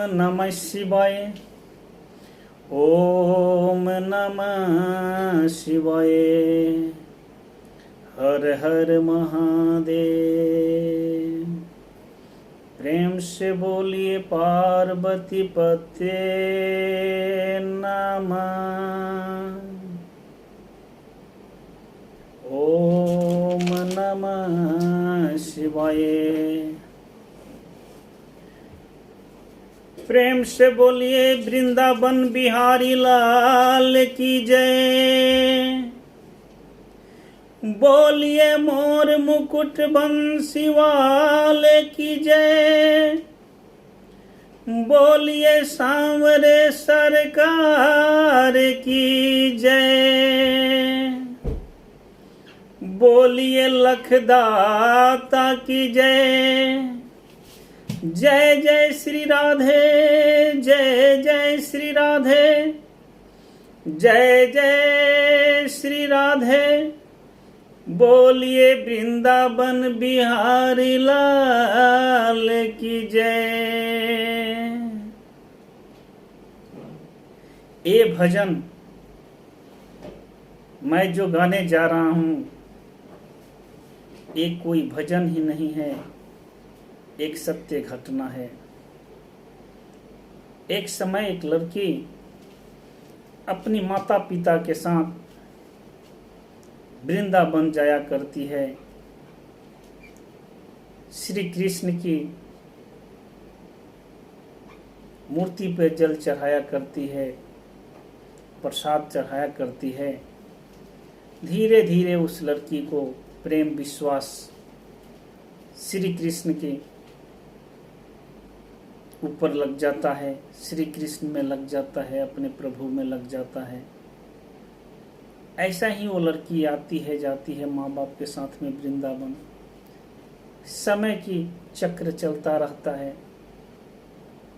नमः शिवाय। ओम नमः शिवाय। हर हर महादेव। प्रेम से बोलिए पार्वती पते नमः। ओम नमः शिवाय। प्रेम से बोलिए वृंदावन बिहारी लाल की जय। बोलिए मोर मुकुट बंसी वाले की जय। बोलिए सांवरे सरकार की जय। बोलिए लखदाता की जय। जय जय श्री राधे, जय जय श्री राधे, जय जय श्री राधे। बोलिए वृंदावन बिहारी लाल की जय। ये भजन मैं जो गाने जा रहा हूं, ये कोई भजन ही नहीं है, एक सत्य घटना है। एक समय एक लड़की अपनी माता पिता के साथ वृंदावन जाया करती है। श्री कृष्ण की मूर्ति पर जल चढ़ाया करती है, प्रसाद चढ़ाया करती है। धीरे धीरे उस लड़की को प्रेम विश्वास श्री कृष्ण के ऊपर लग जाता है, श्री कृष्ण में लग जाता है, अपने प्रभु में लग जाता है। ऐसा ही वो लड़की आती है जाती है माँ बाप के साथ में वृंदावन। समय की चक्र चलता रहता है।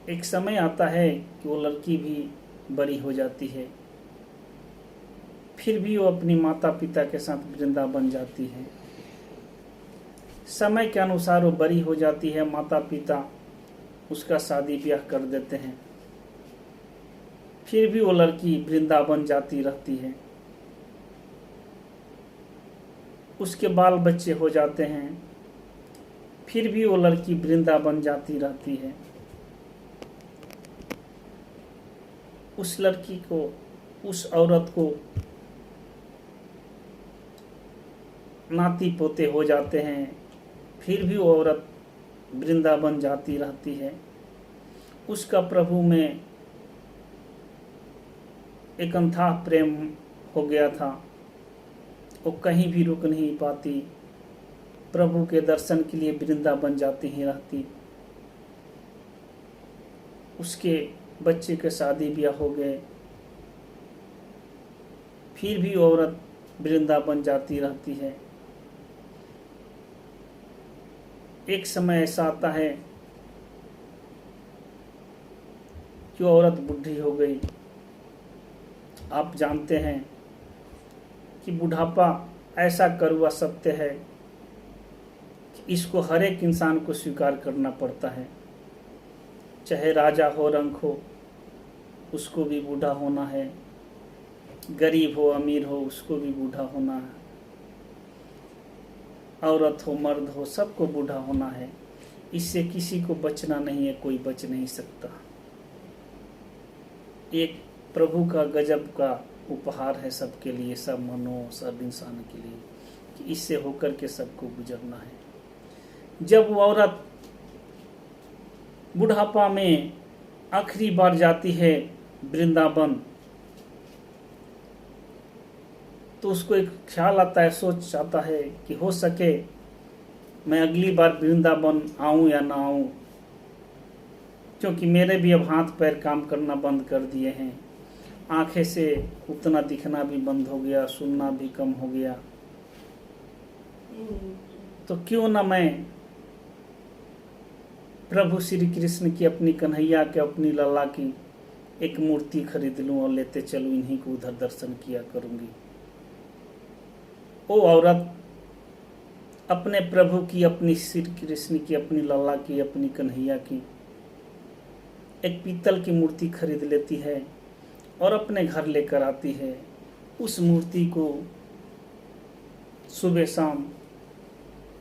एक समय आता है कि वो लड़की भी बड़ी हो जाती है, फिर भी वो अपनी माता पिता के साथ वृंदावन जाती है। समय के अनुसार वो बड़ी हो जाती है, माता पिता उसका शादी ब्याह कर देते हैं, फिर भी वो लड़की वृंदावन जाती रहती है। उसके बाल बच्चे हो जाते हैं, फिर भी वो लड़की वृंदावन जाती रहती है। उस लड़की को, उस औरत को नाती पोते हो जाते हैं, फिर भी वो औरत वृंदावन जाती रहती है। उसका प्रभु में एक अथाह प्रेम हो गया था। वो कहीं भी रुक नहीं पाती, प्रभु के दर्शन के लिए वृंदावन जाती ही रहती। उसके बच्चे के शादी ब्याह हो गए, फिर भी औरत वृंदावन जाती रहती है। एक समय ऐसा आता है कि औरत बुढ़ी हो गई। आप जानते हैं कि बुढ़ापा ऐसा कड़वा सत्य है कि इसको हर एक इंसान को स्वीकार करना पड़ता है। चाहे राजा हो रंक हो, उसको भी बूढ़ा होना है। गरीब हो अमीर हो, उसको भी बूढ़ा होना है। औरत हो मर्द हो, सबको बूढ़ा होना है। इससे किसी को बचना नहीं है, कोई बच नहीं सकता। एक प्रभु का गजब का उपहार है सबके लिए, सब मनो सब इंसान के लिए, कि इससे होकर के सबको गुजरना है। जब वो औरत बुढ़ापा में आखिरी बार जाती है वृंदावन, तो उसको एक ख्याल आता है, सोच आता है कि हो सके मैं अगली बार वृंदावन आऊं या ना आऊं, क्योंकि मेरे भी अब हाथ पैर काम करना बंद कर दिए हैं। आंखें से उतना दिखना भी बंद हो गया, सुनना भी कम हो गया। तो क्यों ना मैं प्रभु श्री कृष्ण की, अपनी कन्हैया के, अपनी लला की एक मूर्ति खरीद लूं और लेते चलूं, इन्हीं को उधर दर्शन किया करूंगी। वो औरत अपने प्रभु की, अपनी श्री कृष्ण की, अपनी लला की, अपनी कन्हैया की एक पीतल की मूर्ति खरीद लेती है और अपने घर लेकर आती है। उस मूर्ति को सुबह शाम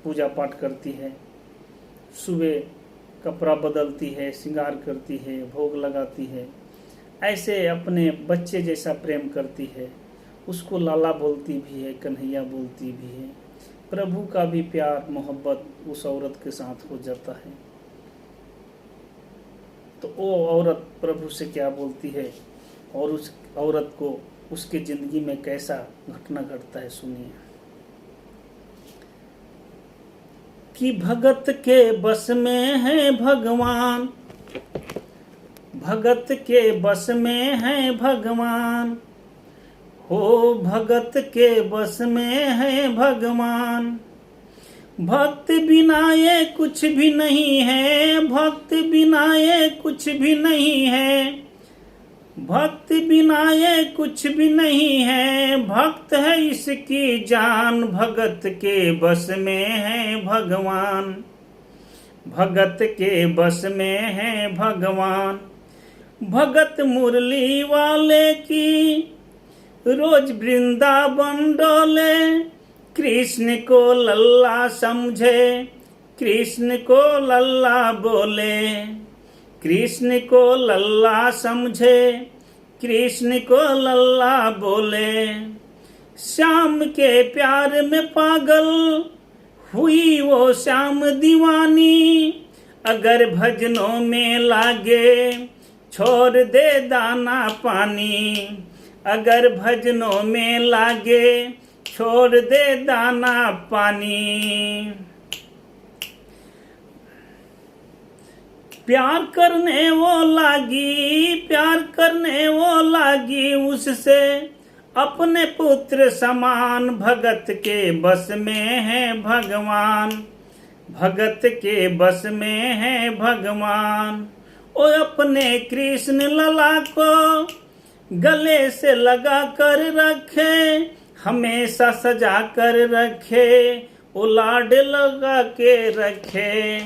पूजा पाठ करती है, सुबह कपड़ा बदलती है, श्रृंगार करती है, भोग लगाती है, ऐसे अपने बच्चे जैसा प्रेम करती है। उसको लाला बोलती भी है, कन्हैया बोलती भी है। प्रभु का भी प्यार मोहब्बत उस औरत के साथ हो जाता है। तो वो औरत प्रभु से क्या बोलती है और उस औरत को उसके जिंदगी में कैसा घटना घटता है, सुनिए। कि भगत के बस में है भगवान, भगत के बस में है भगवान, हो भगत के बस में है भगवान। भक्त बिना ये कुछ भी नहीं है, भक्त बिना ये कुछ भी नहीं है, भक्त बिना ये कुछ भी नहीं है। भक्त है इसकी जान, भगत के बस में है भगवान, भगत के बस में है भगवान। भगत मुरली वाले की रोज वृंदावन डोले, कृष्ण को लल्ला समझे, कृष्ण को लल्ला बोले, कृष्ण को लल्ला समझे, कृष्ण को लल्ला बोले। श्याम के प्यार में पागल हुई वो श्याम दीवानी, अगर भजनों में लागे छोड़ दे दाना पानी, अगर भजनों में लागे छोड़ दे दाना पानी। प्यार करने वो लागी, प्यार करने वो लागी उससे अपने पुत्र समान। भगत के बस में है भगवान, भगत के बस में है भगवान। ओ अपने कृष्ण लला को गले से लगा कर रखे, हमेशा सजा कर रखे, ओ लाड लगा के रखे,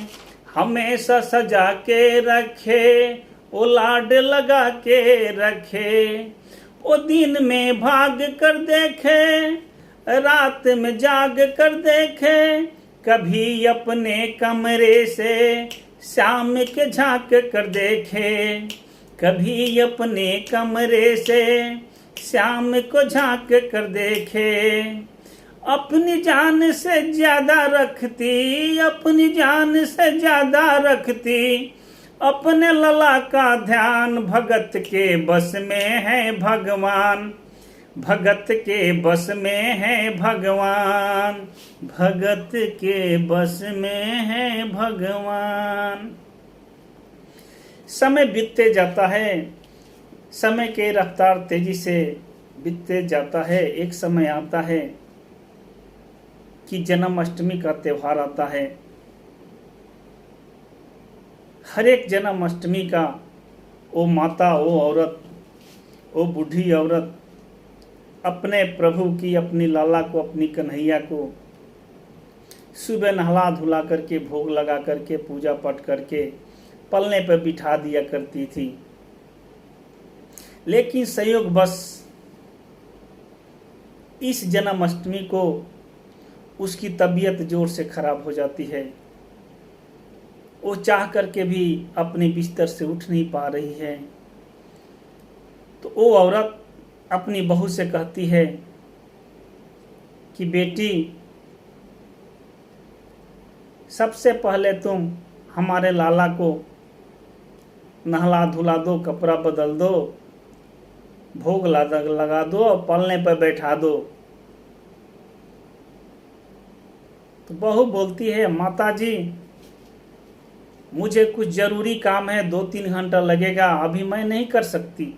हमेशा सजा के रखे, ओ लाड लगा के रखे। ओ दिन में भाग कर देखे, रात में जाग कर देखे, कभी अपने कमरे से शाम के झांक कर देखे, कभी अपने कमरे से शाम को झांक कर देखे। अपनी जान से ज्यादा रखती, अपनी जान से ज्यादा रखती, अपने लला का ध्यान। भगत के बस में है भगवान, भगत के बस में है भगवान, भगत के बस में है भगवान। समय बीतते जाता है, समय के रफ्तार तेजी से बीतते जाता है। एक समय आता है कि जन्माष्टमी का त्योहार आता है। हर एक जन्माष्टमी का वो माता, वो औरत, वो बूढ़ी औरत अपने प्रभु की, अपनी लाला को, अपनी कन्हैया को सुबह नहला धुला करके, भोग लगा करके, पूजा पाठ करके पलने पर बिठा दिया करती थी। लेकिन संयोग बस इस जन्माष्टमी को उसकी तबीयत जोर से खराब हो जाती है। वो चाह करके भी अपने बिस्तर से उठ नहीं पा रही है। तो वो औरत अपनी बहू से कहती है कि बेटी, सबसे पहले तुम हमारे लाला को नहला धुला दो, कपड़ा बदल दो, भोग लगा दो और पलने पर बैठा दो। तो बहू बोलती है, माता जी मुझे कुछ जरूरी काम है, 2-3 घंटा लगेगा, अभी मैं नहीं कर सकती।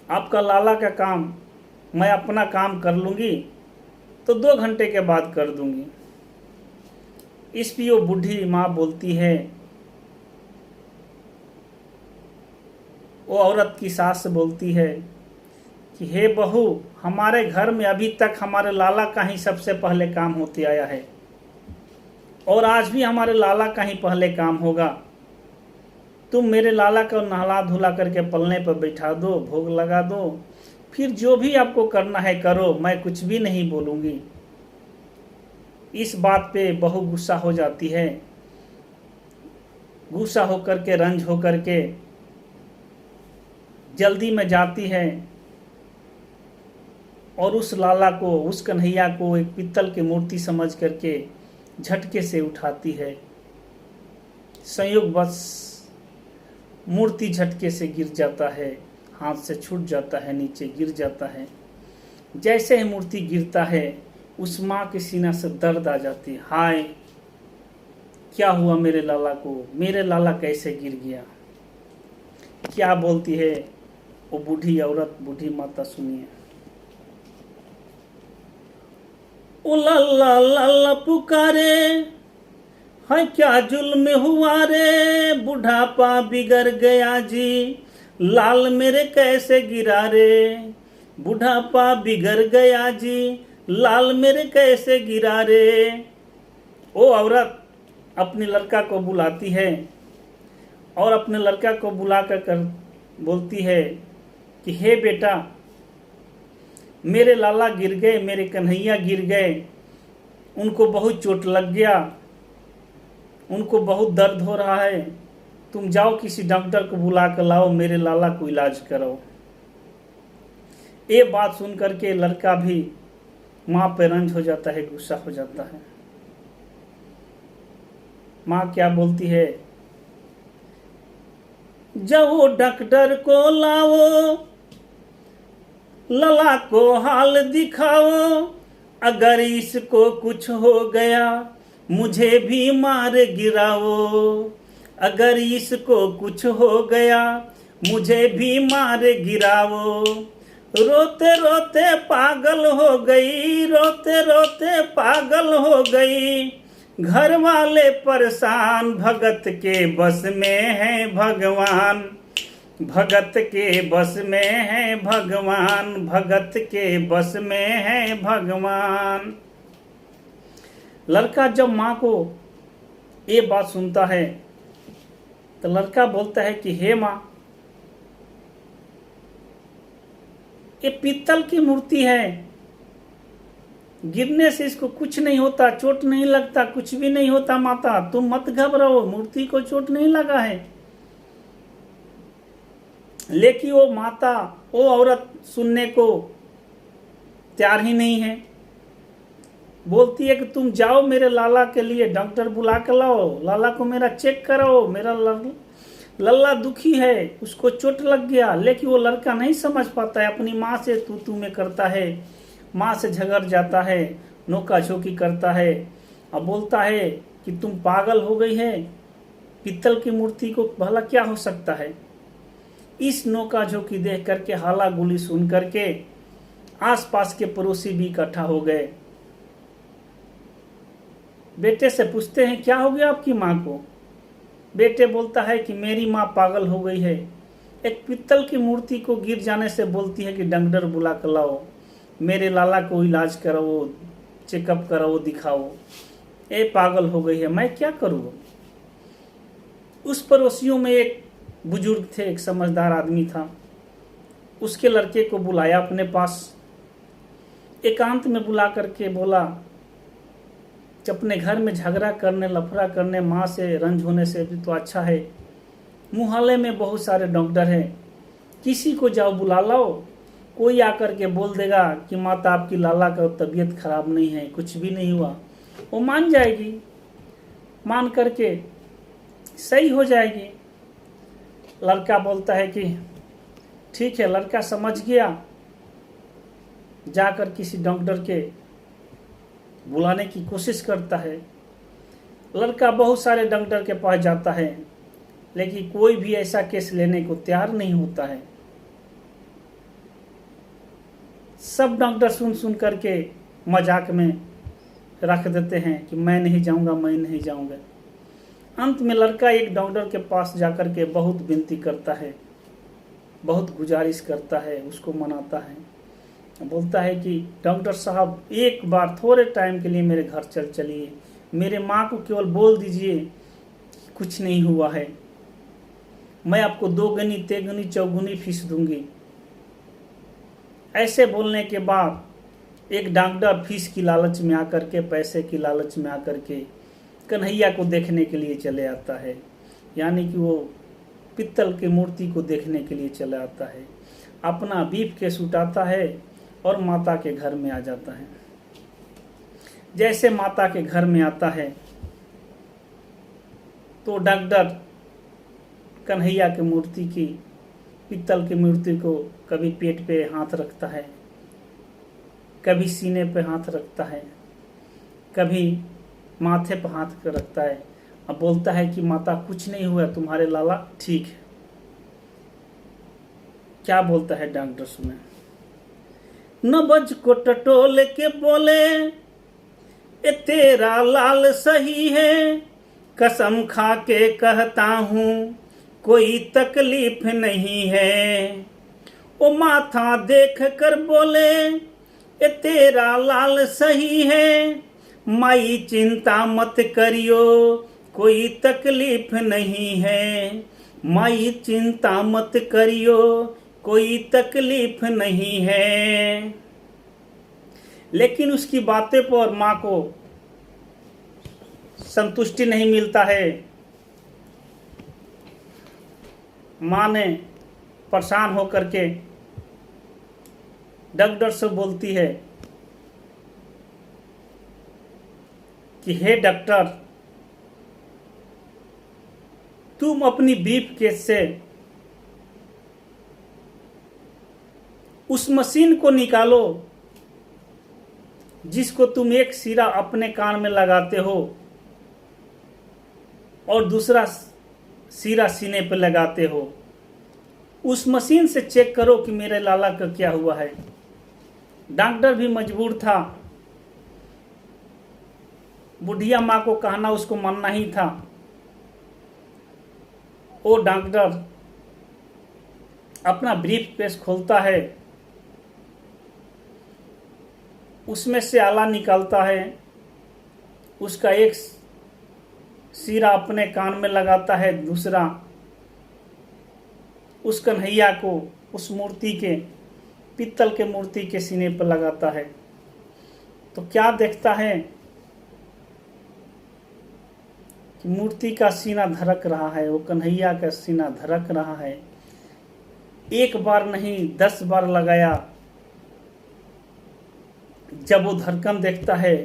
आपका लाला का काम मैं अपना काम कर लूंगी तो 2 घंटे के बाद कर दूंगी। इस पर वो बूढ़ी माँ बोलती है, वो औरत की सास बोलती है कि हे बहू, हमारे घर में अभी तक हमारे लाला का ही सबसे पहले काम होते आया है और आज भी हमारे लाला का ही पहले काम होगा। तुम मेरे लाला को नहला धुला करके पलने पर बैठा दो, भोग लगा दो, फिर जो भी आपको करना है करो, मैं कुछ भी नहीं बोलूंगी। इस बात पे बहू गुस्सा हो जाती है। गुस्सा होकर के, रंज होकर के जल्दी में जाती है और उस लाला को, उस कन्हैया को एक पीतल की मूर्ति समझ करके झटके से उठाती है। संयोगवश मूर्ति झटके से गिर जाता है, हाथ से छूट जाता है, नीचे गिर जाता है। जैसे ही मूर्ति गिरता है, उस माँ के सीना से दर्द आ जाती है। हाय, क्या हुआ मेरे लाला को, मेरे लाला कैसे गिर गया। क्या बोलती है वो बूढ़ी औरत, बूढ़ी माता, सुनिए। ओ लाला लाला पुकारे, है क्या जुल्म हुआ रे, बुढ़ापा बिगड़ गया जी, लाल मेरे कैसे गिरा रे, बुढ़ापा बिगड़ गया जी, लाल मेरे कैसे गिरा रे। वो औरत अपने लड़का को बुलाती है और अपने लड़का को बुला कर बोलती है कि हे बेटा, मेरे लाला गिर गए, मेरे कन्हैया गिर गए, उनको बहुत चोट लग गया, उनको बहुत दर्द हो रहा है, तुम जाओ किसी डॉक्टर को बुला कर लाओ, मेरे लाला को इलाज करो। ये बात सुन करके लड़का भी माँ पे रंज हो जाता है, गुस्सा हो जाता है। माँ क्या बोलती है, जाओ डॉक्टर को लाओ, लला को हाल दिखाओ, अगर इसको कुछ हो गया मुझे भी मार गिराओ, अगर इसको कुछ हो गया मुझे भी मार गिराओ। रोते रोते पागल हो गई, रोते रोते पागल हो गई, घर वाले परेशान, भगत के बस में है भगवान, भगत के बस में है भगवान, भगत के बस में है भगवान। लड़का जब माँ को ये बात सुनता है तो लड़का बोलता है कि हे माँ, ये पीतल की मूर्ति है, गिरने से इसको कुछ नहीं होता, चोट नहीं लगता, कुछ भी नहीं होता माता, तुम मत घबराओ, मूर्ति को चोट नहीं लगा है। लेकिन वो माता, वो औरत सुनने को तैयार ही नहीं है। बोलती है कि तुम जाओ मेरे लाला के लिए डॉक्टर बुला कर लाओ, लाला को मेरा चेक कराओ, मेरा लल्ला दुखी है, उसको चोट लग गया। लेकिन वो लड़का नहीं समझ पाता है, अपनी माँ से तू में करता है, माँ से झगड़ जाता है, नोका झोंकी करता है और बोलता है कि तुम पागल हो गई है, पीतल की मूर्ति को भला क्या हो सकता है। इस नोका झोंकी देख करके, हाला गुली सुन करके आसपास के पड़ोसी भी इकट्ठा हो गए। बेटे से पूछते हैं क्या हो गया आपकी माँ को। बेटे बोलता है कि मेरी माँ पागल हो गई है, एक पीतल की मूर्ति को गिर जाने से बोलती है कि डॉक्टर बुला कर लाओ, मेरे लाला को इलाज कराओ, चेकअप कराओ, दिखाओ, ये पागल हो गई है, मैं क्या करूँ। उस पड़ोसियों में एक बुजुर्ग थे, एक समझदार आदमी था, उसके लड़के को बुलाया अपने पास, एकांत में बुला करके बोला कि अपने घर में झगड़ा करने, लफड़ा करने, माँ से रंज होने से भी तो अच्छा है, मुहल्ले में बहुत सारे डॉक्टर हैं, किसी को जाओ बुला लाओ, कोई आकर के बोल देगा कि माता आपकी लाला का तबीयत खराब नहीं है, कुछ भी नहीं हुआ, वो मान जाएगी, मान करके सही हो जाएगी। लड़का बोलता है कि ठीक है, लड़का समझ गया, जाकर किसी डॉक्टर के बुलाने की कोशिश करता है। लड़का बहुत सारे डॉक्टर के पास जाता है, लेकिन कोई भी ऐसा केस लेने को तैयार नहीं होता है। सब डॉक्टर सुन सुन करके मजाक में रख देते हैं कि मैं नहीं जाऊंगा, मैं नहीं जाऊंगा। अंत में लड़का एक डॉक्टर के पास जाकर के बहुत विनती करता है, बहुत गुजारिश करता है, उसको मनाता है, बोलता है कि डॉक्टर साहब एक बार थोड़े टाइम के लिए मेरे घर चलिए, मेरे माँ को केवल बोल दीजिए कुछ नहीं हुआ है। मैं आपको 2 गुनी 3 गुनी 4 गुनी फीस दूंगी। ऐसे बोलने के बाद एक डॉक्टर फीस की लालच में आकर के, पैसे की लालच में आकर के कन्हैया को देखने के लिए चले आता है, यानी कि वो पित्तल की मूर्ति को देखने के लिए चला आता है। अपना बीफ केस उठाता है और माता के घर में आ जाता है। जैसे माता के घर में आता है तो डॉक्टर कन्हैया की मूर्ति की, पित्तल की मूर्ति को कभी पेट पे हाथ रखता है, कभी सीने पे हाथ रखता है, कभी माथे पे हाथ रखता है। अब बोलता है कि माता कुछ नहीं हुआ, तुम्हारे लाला ठीक है। क्या बोलता है डॉक्टर सुने। नबज को टटोल के बोले, ए तेरा लाल सही है, कसम खा के कहता हूँ कोई तकलीफ नहीं है। ओ माथा देख कर बोले, ए तेरा लाल सही है, माई चिंता मत करियो कोई तकलीफ नहीं है। माई चिंता मत करियो कोई तकलीफ नहीं है। लेकिन उसकी बातें पर माँ को संतुष्टि नहीं मिलता है। माँ ने परेशान होकर के डॉक्टर से बोलती है कि हे डॉक्टर, तुम अपनी बीफ केस से उस मशीन को निकालो जिसको तुम एक सिरा अपने कान में लगाते हो और दूसरा सिरा सीने पर लगाते हो। उस मशीन से चेक करो कि मेरे लाला का क्या हुआ है। डॉक्टर भी मजबूर था, बुढ़िया माँ को कहना उसको मानना ही था। वो डॉक्टर अपना ब्रीफ केस खोलता है, उसमें से आला निकालता है, उसका एक सिरा अपने कान में लगाता है, दूसरा उस कन्हैया को उस मूर्ति के, पित्तल के मूर्ति के सीने पर लगाता है। तो क्या देखता है कि मूर्ति का सीना धड़क रहा है, वो कन्हैया का सीना धड़क रहा है। एक बार नहीं 10 बार लगाया। जब वो धड़कन देखता है,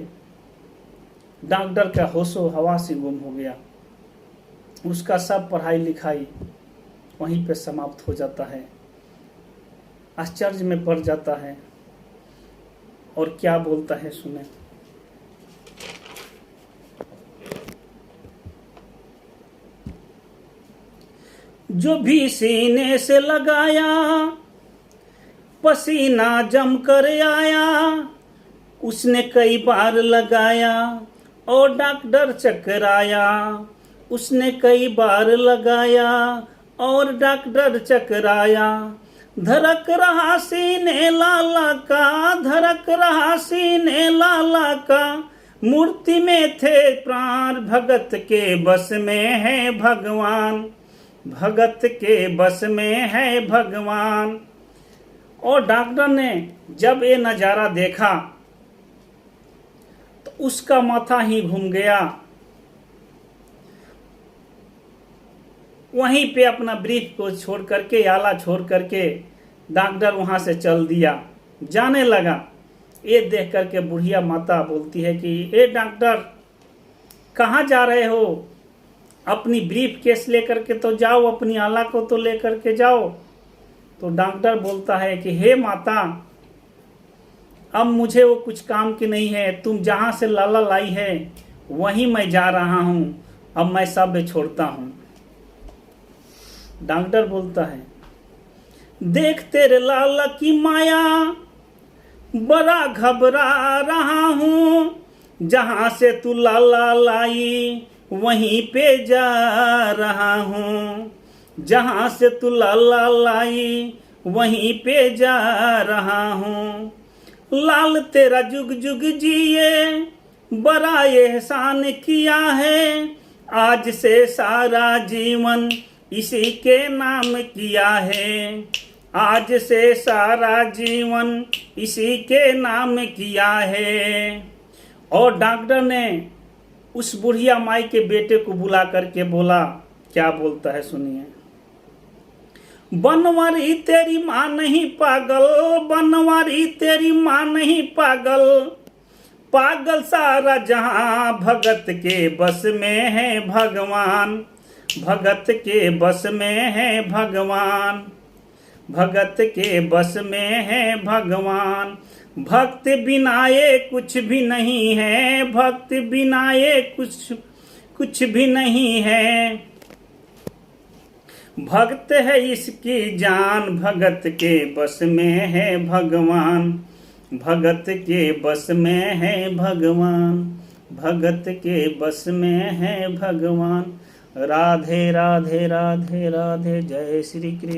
डॉक्टर का होशो हवा से गुम हो गया। उसका सब पढ़ाई लिखाई वहीं पे समाप्त हो जाता है। आश्चर्य में पड़ जाता है और क्या बोलता है सुने। जो भी सीने से लगाया पसीना जम कर आया, उसने कई बार लगाया और डॉक्टर चकराया। उसने कई बार लगाया और डॉक्टर चकराया। धड़क रहा सीने लाला का, धड़क रहा सीने लाला का, मूर्ति में थे प्राण भगत के बस में है भगवान, भगत के बस में है भगवान। और डॉक्टर ने जब ये नजारा देखा तो उसका माथा ही घूम गया। वहीं पे अपना ब्रीफ को छोड़ करके, आला छोड़ करके डॉक्टर वहां से चल दिया, जाने लगा। ये देख करके बुढ़िया माता बोलती है कि ए डॉक्टर, कहाँ जा रहे हो? अपनी ब्रीफ केस लेकर के तो जाओ, अपनी आला को तो लेकर के जाओ। तो डॉक्टर बोलता है कि हे माता, अब मुझे वो कुछ काम की नहीं है। तुम जहां से लाला लाई है वहीं मैं जा रहा हूं, अब मैं सब छोड़ता हूं। डॉक्टर बोलता है, देख तेरे लाला की माया, बड़ा घबरा रहा हूं। जहां से तू लाला लाई वहीं पे जा रहा हूं। जहां से तू लाला लाई वहीं पे जा रहा हूं। लाल तेरा जुग जुग जिए, बड़ा एहसान किया है। आज से सारा जीवन इसी के नाम किया है, आज से सारा जीवन इसी के नाम किया है। और डॉक्टर ने उस बुढ़िया माई के बेटे को बुला करके बोला, क्या बोलता है सुनिए। बनवारी तेरी माँ नहीं पागल, बनवारी तेरी माँ नहीं पागल, पागल सारा जहां भगत के बस में है भगवान, भगत के बस में है भगवान, भगत के बस में है भगवान। भक्त बिना ये कुछ भी नहीं है, भक्त बिना ये कुछ भी नहीं है। भक्त है इसकी जान, भगत के बस में है भगवान, भगत के बस में है भगवान, भगत के बस में है भगवान। राधे राधे राधे राधे, जय श्री कृष्ण।